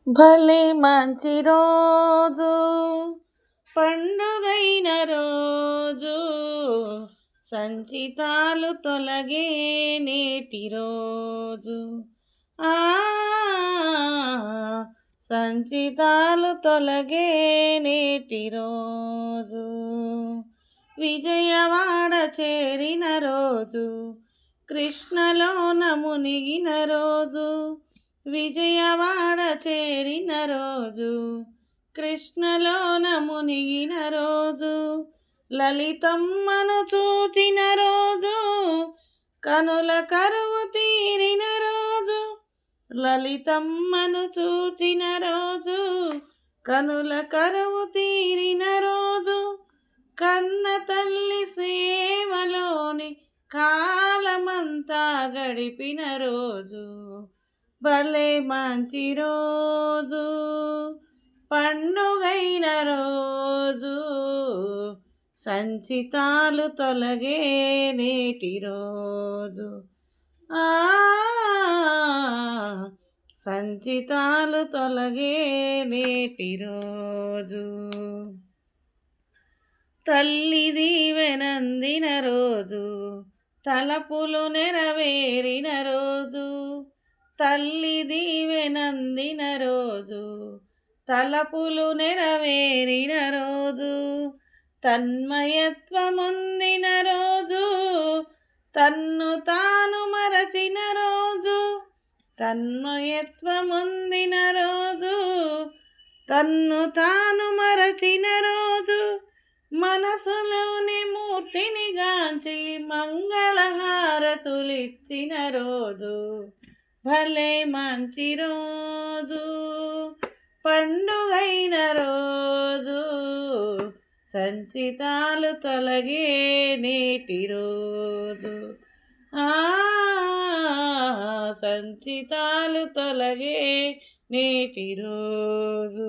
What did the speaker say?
భలే మంచి రోజు పండుగైన రోజు సంచితాలు తొలగే నేటి రోజు ఆ సంచితాలు తొలగే నేటి రోజు విజయవాడ చేరిన రోజు కృష్ణలోన మునిగిన రోజు విజయవాడ చేరిన రోజు కృష్ణలోన మునిగిన రోజు లలితమ్మను చూచిన రోజు కనుల కరువు తీరిన రోజు లలితమ్మను చూచిన రోజు కనుల కరువు తీరిన రోజు కన్న తల్లి సేవలోని కాలమంతా గడిపిన రోజు భలే మంచి రోజు పండుగైన రోజు సంచితాలు తొలగే నేటి రోజు సంచితాలు తొలగే నేటి రోజు తల్లి దీవెనందిన రోజు తలపులు నెరవేరిన రోజు తల్లి దీవెనందిన రోజు తలపులు నెరవేరిన రోజు తన్మయత్వముందిన రోజు తన్ను తాను మరచిన రోజు తన్మయత్వముందిన రోజు తన్ను తాను మరచిన రోజు మనసులోని మూర్తిని గాంచి మంగళహారతులిచ్చిన రోజు భలే మంచి రోజు పండుగైన రోజు సంచితాలు తొలగే నేటి రోజు సంచితాలు తొలగే నేటి రోజు.